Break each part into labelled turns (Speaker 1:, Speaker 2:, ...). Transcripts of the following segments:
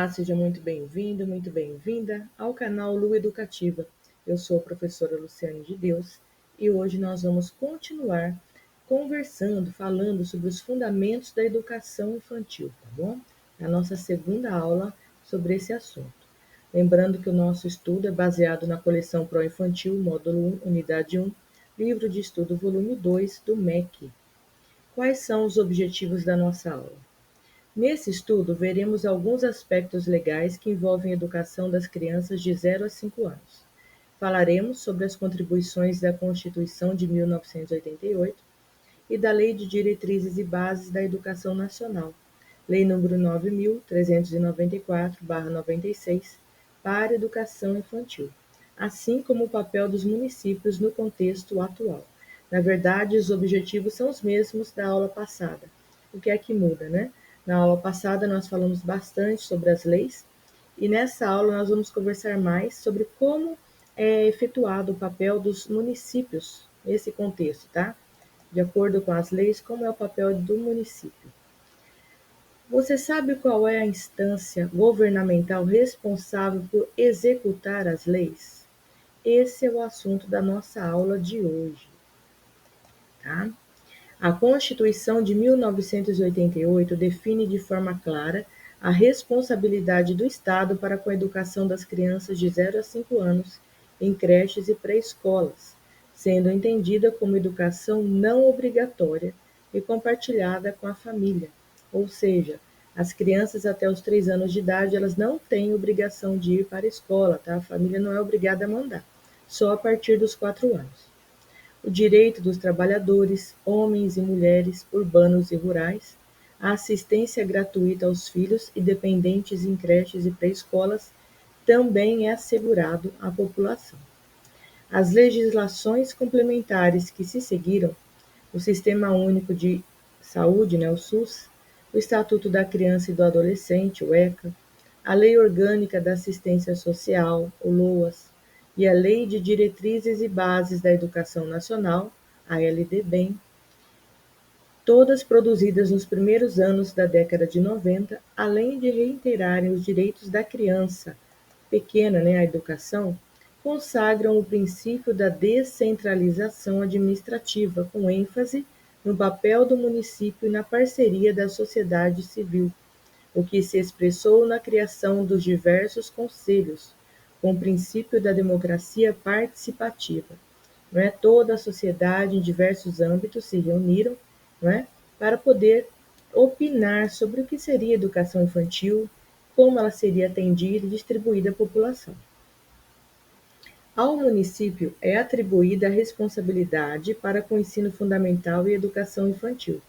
Speaker 1: Olá, seja muito bem-vindo, muito bem-vinda ao canal Lu Educativa. Eu sou a professora Luciane de Deus e hoje nós vamos continuar conversando, falando sobre os fundamentos da educação infantil, tá bom? É a nossa segunda aula sobre esse assunto. Lembrando que o nosso estudo é baseado na coleção Pro Infantil, módulo 1, unidade 1, livro de estudo volume 2 do MEC. Quais são os objetivos da nossa aula? Nesse estudo, veremos alguns aspectos legais que envolvem a educação das crianças de 0 a 5 anos. Falaremos sobre as contribuições da Constituição de 1988 e da Lei de Diretrizes e Bases da Educação Nacional, Lei nº 9.394/96, para a educação infantil, assim como o papel dos municípios no contexto atual. Na verdade, os objetivos são os mesmos da aula passada. O que é que muda, né? Na aula passada nós falamos bastante sobre as leis e nessa aula nós vamos conversar mais sobre como é efetuado o papel dos municípios nesse contexto, tá? De acordo com as leis, como é o papel do município. Você sabe qual é a instância governamental responsável por executar as leis? Esse é o assunto da nossa aula de hoje, tá? A Constituição de 1988 define de forma clara a responsabilidade do Estado para com a educação das crianças de 0 a 5 anos em creches e pré-escolas, sendo entendida como educação não obrigatória e compartilhada com a família. Ou seja, as crianças até os 3 anos de idade, elas não têm obrigação de ir para a escola, tá? A família não é obrigada a mandar, só a partir dos 4 anos. O direito dos trabalhadores, homens e mulheres, urbanos e rurais, a assistência gratuita aos filhos e dependentes em creches e pré-escolas também é assegurado à população. As legislações complementares que se seguiram, o Sistema Único de Saúde, o SUS, o Estatuto da Criança e do Adolescente, o ECA, a Lei Orgânica da Assistência Social, o LOAS, e a Lei de Diretrizes e Bases da Educação Nacional, a LDBEM, todas produzidas nos primeiros anos da década de 90, além de reiterarem os direitos da criança pequena, à educação, consagram o princípio da descentralização administrativa, com ênfase no papel do município e na parceria da sociedade civil, o que se expressou na criação dos diversos conselhos, com o princípio da democracia participativa. Toda a sociedade, em diversos âmbitos, se reuniram para poder opinar sobre o que seria educação infantil, como ela seria atendida e distribuída à população. Ao município é atribuída a responsabilidade para com o ensino fundamental e educação infantil,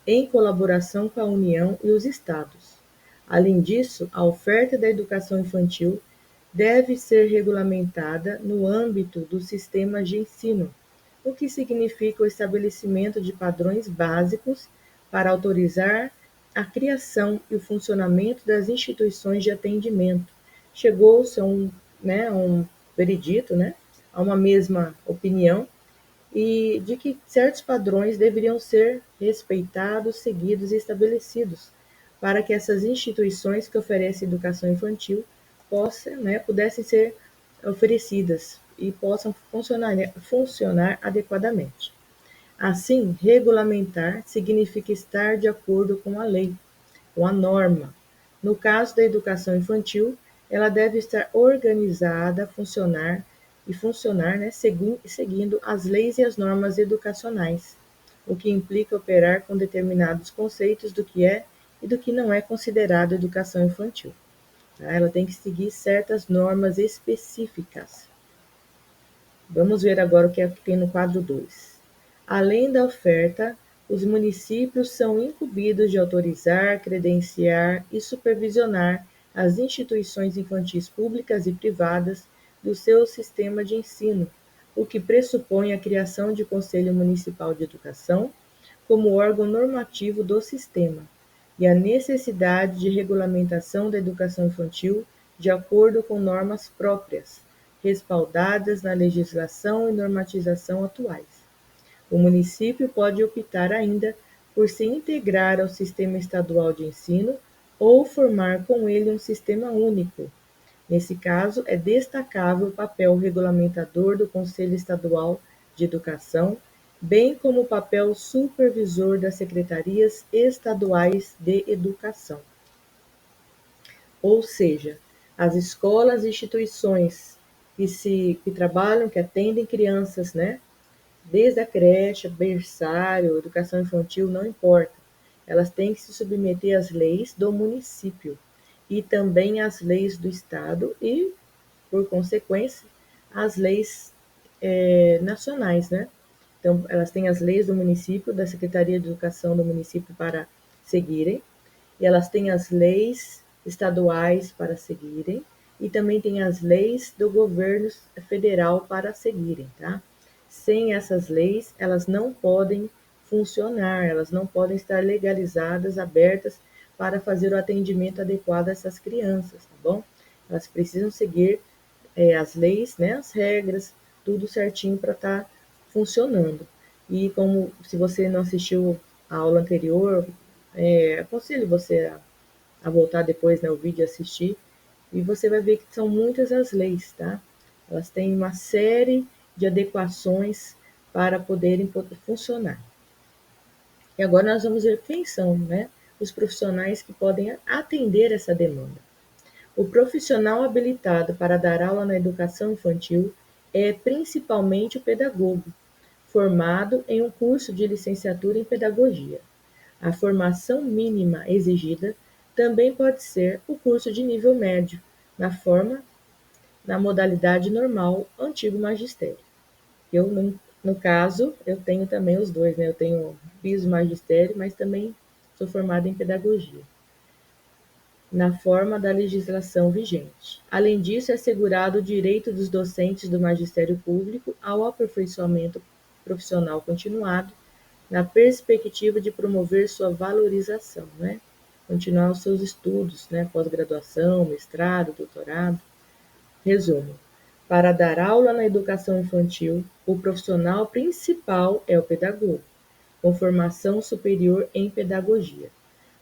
Speaker 1: em colaboração com a União e os Estados. Além disso, a oferta da educação infantil deve ser regulamentada no âmbito dos sistemas de ensino, o que significa o estabelecimento de padrões básicos para autorizar a criação e o funcionamento das instituições de atendimento. Chegou-se a um veredito, a uma mesma opinião, e de que certos padrões deveriam ser respeitados, seguidos e estabelecidos, para que essas instituições que oferecem educação infantil pudessem ser oferecidas e possam funcionar adequadamente. Assim, regulamentar significa estar de acordo com a lei, com a norma. No caso da educação infantil, ela deve estar organizada, funcionar, seguindo as leis e as normas educacionais, o que implica operar com determinados conceitos do que é e do que não é considerado educação infantil. Ela tem que seguir certas normas específicas. Vamos ver agora o que tem no quadro 2. Além da oferta, os municípios são incumbidos de autorizar, credenciar e supervisionar as instituições infantis públicas e privadas do seu sistema de ensino, o que pressupõe a criação de Conselho Municipal de Educação como órgão normativo do sistema, e a necessidade de regulamentação da educação infantil de acordo com normas próprias, respaldadas na legislação e normatização atuais. O município pode optar ainda por se integrar ao sistema estadual de ensino ou formar com ele um sistema único. Nesse caso, é destacável o papel regulamentador do Conselho Estadual de Educação, bem como o papel supervisor das secretarias estaduais de educação. Ou seja, as escolas e instituições que trabalham, que atendem crianças, né? Desde a creche, berçário, educação infantil, não importa. Elas têm que se submeter às leis do município e também às leis do estado e, por consequência, às leis nacionais, né? Então, elas têm as leis do município, da Secretaria de Educação do município para seguirem, e elas têm as leis estaduais para seguirem, e também tem as leis do governo federal para seguirem, tá? Sem essas leis, elas não podem funcionar, elas não podem estar legalizadas, abertas para fazer o atendimento adequado a essas crianças, tá bom? Elas precisam seguir as leis, né, as regras, tudo certinho para estar funcionando. E como se você não assistiu a aula anterior, aconselho você a voltar depois, né, o vídeo e assistir, e você vai ver que são muitas as leis, tá? Elas têm uma série de adequações para poderem funcionar. E agora nós vamos ver quem são, né, os profissionais que podem atender essa demanda. O profissional habilitado para dar aula na educação infantil é principalmente o pedagogo, formado em um curso de licenciatura em pedagogia. A formação mínima exigida também pode ser o curso de nível médio, na modalidade normal, antigo magistério. Eu, no caso, eu tenho também os dois, né? Eu tenho piso magistério, mas também sou formada em pedagogia, na forma da legislação vigente. Além disso, é assegurado o direito dos docentes do magistério público ao aperfeiçoamento profissional continuado, na perspectiva de promover sua valorização, né? Continuar os seus estudos, né? Pós-graduação, mestrado, doutorado. Resumo: para dar aula na educação infantil, o profissional principal é o pedagogo, com formação superior em pedagogia.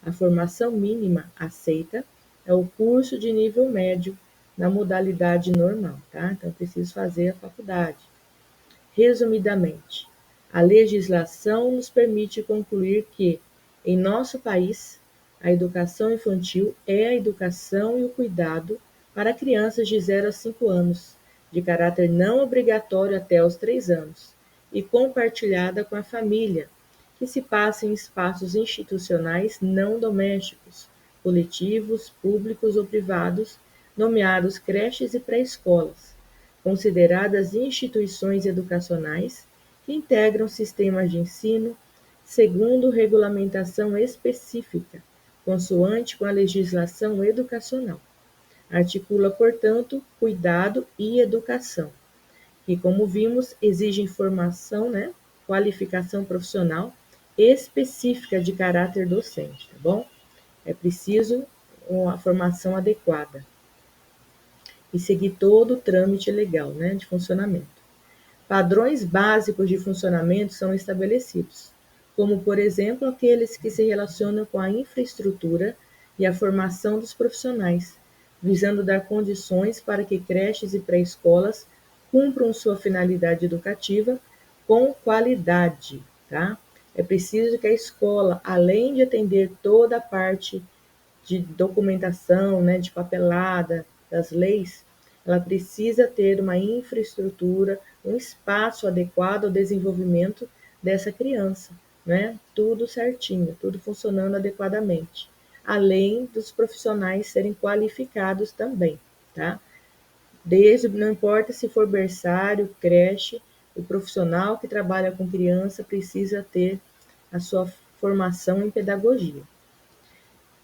Speaker 1: A formação mínima aceita é o curso de nível médio na modalidade normal, tá? Então, preciso fazer a faculdade. Resumidamente, a legislação nos permite concluir que, em nosso país, a educação infantil é a educação e o cuidado para crianças de 0 a 5 anos, de caráter não obrigatório até os 3 anos, e compartilhada com a família, que se passa em espaços institucionais não domésticos, coletivos, públicos ou privados, nomeados creches e pré-escolas, consideradas instituições educacionais que integram sistemas de ensino segundo regulamentação específica, consoante com a legislação educacional. Articula, portanto, cuidado e educação, que, como vimos, exigem formação, né, qualificação profissional específica de caráter docente, tá bom? É preciso uma formação adequada e seguir todo o trâmite legal, né, de funcionamento. Padrões básicos de funcionamento são estabelecidos, como, por exemplo, aqueles que se relacionam com a infraestrutura e a formação dos profissionais, visando dar condições para que creches e pré-escolas cumpram sua finalidade educativa com qualidade, tá? É preciso que a escola, além de atender toda a parte de documentação, né, de papelada, das leis, ela precisa ter uma infraestrutura, um espaço adequado ao desenvolvimento dessa criança, né? Tudo certinho, tudo funcionando adequadamente. Além dos profissionais serem qualificados também, tá? Não importa se for berçário, creche, o profissional que trabalha com criança precisa ter a sua formação em pedagogia,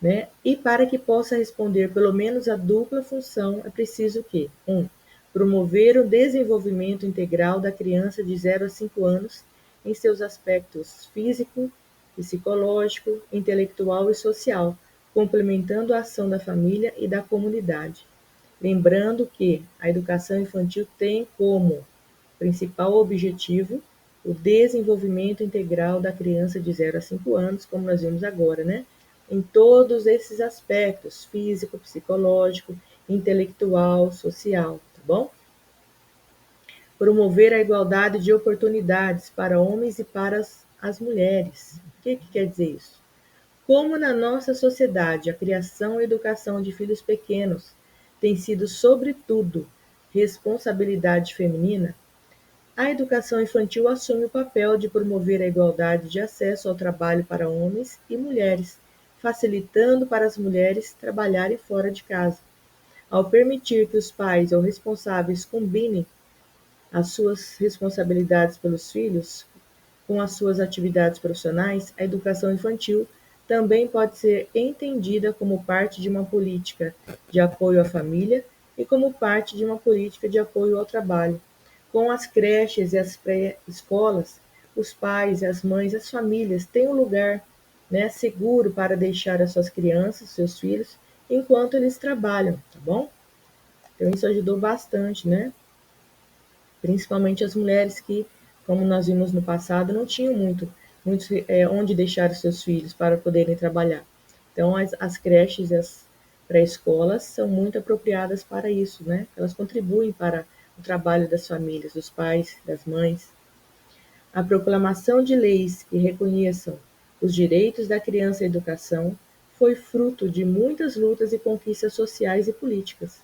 Speaker 1: né? E para que possa responder pelo menos a dupla função, é preciso que, 1. Promover o desenvolvimento integral da criança de 0 a 5 anos em seus aspectos físico, psicológico, intelectual e social, complementando a ação da família e da comunidade. Lembrando que a educação infantil tem como principal objetivo o desenvolvimento integral da criança de 0 a 5 anos, como nós vimos agora, né? em todos esses aspectos, físico, psicológico, intelectual, social, tá bom? Promover a igualdade de oportunidades para homens e para as mulheres. O que quer dizer isso? Como na nossa sociedade a criação e educação de filhos pequenos tem sido, sobretudo, responsabilidade feminina, a educação infantil assume o papel de promover a igualdade de acesso ao trabalho para homens e mulheres, facilitando para as mulheres trabalharem fora de casa. Ao permitir que os pais ou responsáveis combinem as suas responsabilidades pelos filhos com as suas atividades profissionais, a educação infantil também pode ser entendida como parte de uma política de apoio à família e como parte de uma política de apoio ao trabalho. Com as creches e as pré-escolas, os pais, as mães, as famílias têm um lugar, né, seguro para deixar as suas crianças, seus filhos, enquanto eles trabalham, tá bom? Então isso ajudou bastante, né? Principalmente as mulheres que, como nós vimos no passado, não tinham muito onde deixar os seus filhos para poderem trabalhar. Então, as creches e as pré-escolas são muito apropriadas para isso, né? Elas contribuem para o trabalho das famílias, dos pais, das mães. A proclamação de leis que reconheçam os direitos da criança à educação foi fruto de muitas lutas e conquistas sociais e políticas.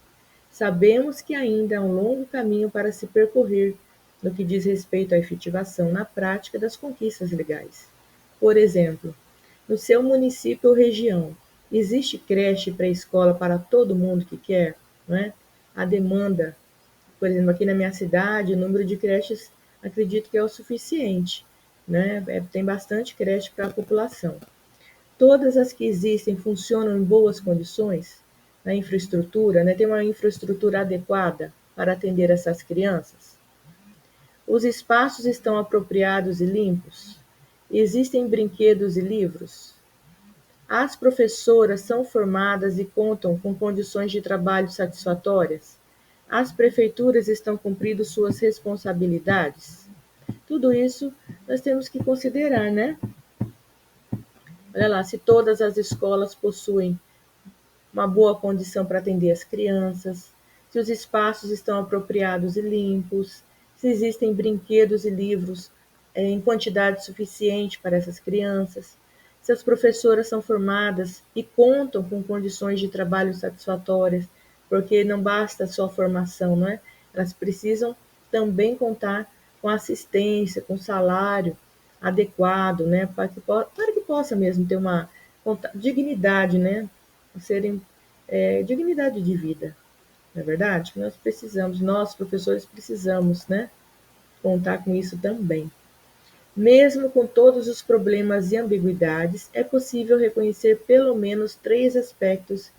Speaker 1: Sabemos que ainda há um longo caminho para se percorrer no que diz respeito à efetivação na prática das conquistas legais. Por exemplo, no seu município ou região, existe creche e pré-escola para todo mundo que quer? Não é? A demanda, por exemplo, aqui na minha cidade, o número de creches acredito que é o suficiente, né? Tem bastante creche para a população. Todas as que existem funcionam em boas condições? Na infraestrutura, né? Tem uma infraestrutura adequada para atender essas crianças? Os espaços estão apropriados e limpos? Existem brinquedos e livros? As professoras são formadas e contam com condições de trabalho satisfatórias? As prefeituras estão cumprindo suas responsabilidades? Tudo isso nós temos que considerar, né? Olha lá, se todas as escolas possuem uma boa condição para atender as crianças, se os espaços estão apropriados e limpos, se existem brinquedos e livros em quantidade suficiente para essas crianças, se as professoras são formadas e contam com condições de trabalho satisfatórias, porque não basta só a formação, não é? Elas precisam também contar com assistência, com salário adequado, né? Para que possa mesmo ter uma dignidade, né? Serem dignidade de vida, não é verdade? Nós precisamos, nós professores precisamos, né, contar com isso também. Mesmo com todos os problemas e ambiguidades, é possível reconhecer pelo menos 3 aspectos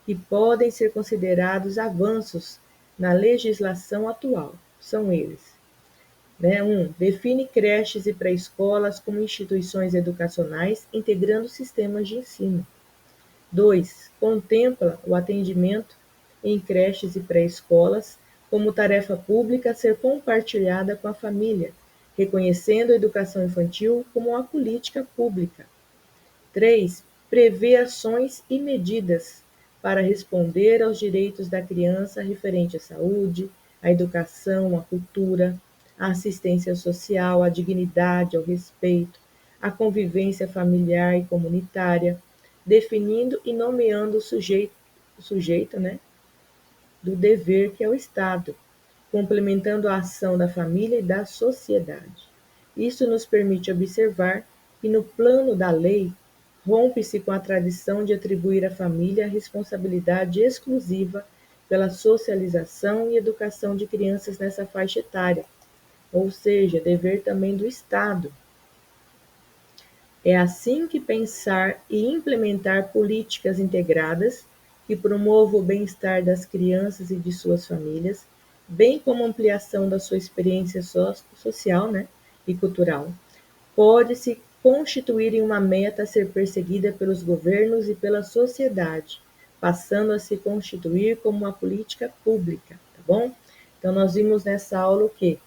Speaker 1: que podem ser considerados avanços na legislação atual. São eles. Né? 1. Define creches e pré-escolas como instituições educacionais, integrando sistemas de ensino. 2. Contempla o atendimento em creches e pré-escolas como tarefa pública a ser compartilhada com a família, reconhecendo a educação infantil como uma política pública. 3. Prevê ações e medidas para responder aos direitos da criança referente à saúde, à educação, à cultura, à assistência social, à dignidade, ao respeito, à convivência familiar e comunitária, definindo e nomeando o sujeito, né, do dever que é o Estado, complementando a ação da família e da sociedade. Isso nos permite observar que no plano da lei rompe-se com a tradição de atribuir à família a responsabilidade exclusiva pela socialização e educação de crianças nessa faixa etária, ou seja, dever também do Estado. É assim que pensar e implementar políticas integradas que promovam o bem-estar das crianças e de suas famílias, bem como ampliação da sua experiência social, né, e cultural, pode se constituir em uma meta a ser perseguida pelos governos e pela sociedade, passando a se constituir como uma política pública, tá bom? Então nós vimos nessa aula o quê?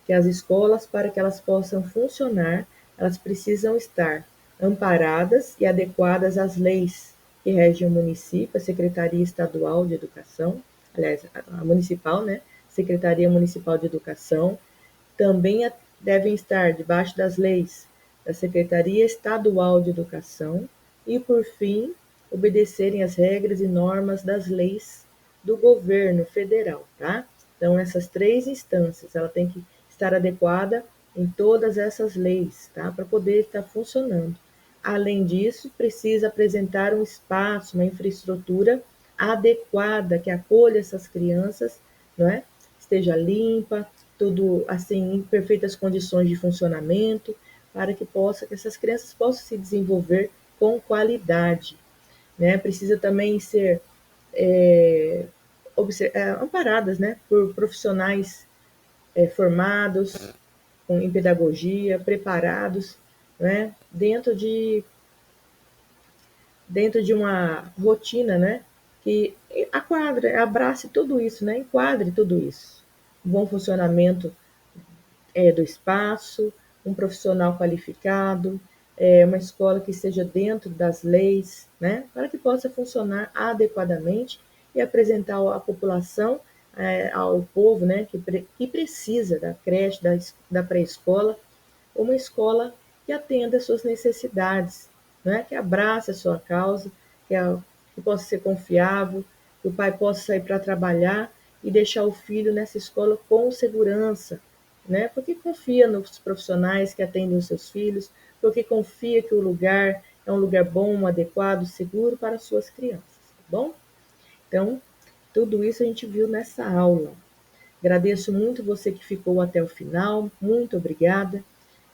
Speaker 1: Que as escolas, para que elas possam funcionar, elas precisam estar amparadas e adequadas às leis que regem o município, a Secretaria Estadual de Educação, aliás, a municipal, né? Secretaria Municipal de Educação, também devem estar debaixo das leis da Secretaria Estadual de Educação e, por fim, obedecerem às regras e normas das leis do governo federal, tá? Então, essas três instâncias, ela tem que estar adequada em todas essas leis, tá? Para poder estar funcionando. Além disso, precisa apresentar um espaço, uma infraestrutura adequada que acolha essas crianças, não é? Esteja limpa, tudo assim em perfeitas condições de funcionamento, para que essas crianças possam se desenvolver com qualidade, né? Precisa também ser é, amparadas, né, por profissionais formados em pedagogia, preparados, né, dentro de uma rotina, né, que abrace tudo isso, né, enquadre tudo isso. Um bom funcionamento do espaço, um profissional qualificado, uma escola que esteja dentro das leis, né, para que possa funcionar adequadamente e apresentar à população, ao povo, né, que precisa da creche, da pré-escola, uma escola que atenda às suas necessidades, né, que abrace a sua causa, que possa ser confiável, que o pai possa sair para trabalhar e deixar o filho nessa escola com segurança, né? Porque confia nos profissionais que atendem os seus filhos, porque confia que o lugar é um lugar bom, adequado, seguro para as suas crianças, tá bom? Então, tudo isso a gente viu nessa aula. Agradeço muito você que ficou até o final, muito obrigada.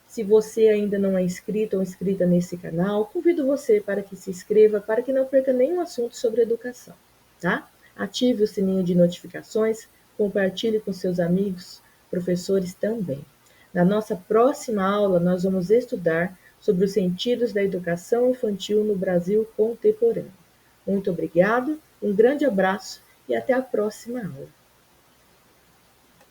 Speaker 1: Se você ainda não é inscrito ou inscrita nesse canal, convido você para que se inscreva para que não perca nenhum assunto sobre educação, tá? Ative o sininho de notificações, compartilhe com seus amigos, professores também. Na nossa próxima aula, nós vamos estudar sobre os sentidos da educação infantil no Brasil contemporâneo. Muito obrigado, um grande abraço e até a próxima aula.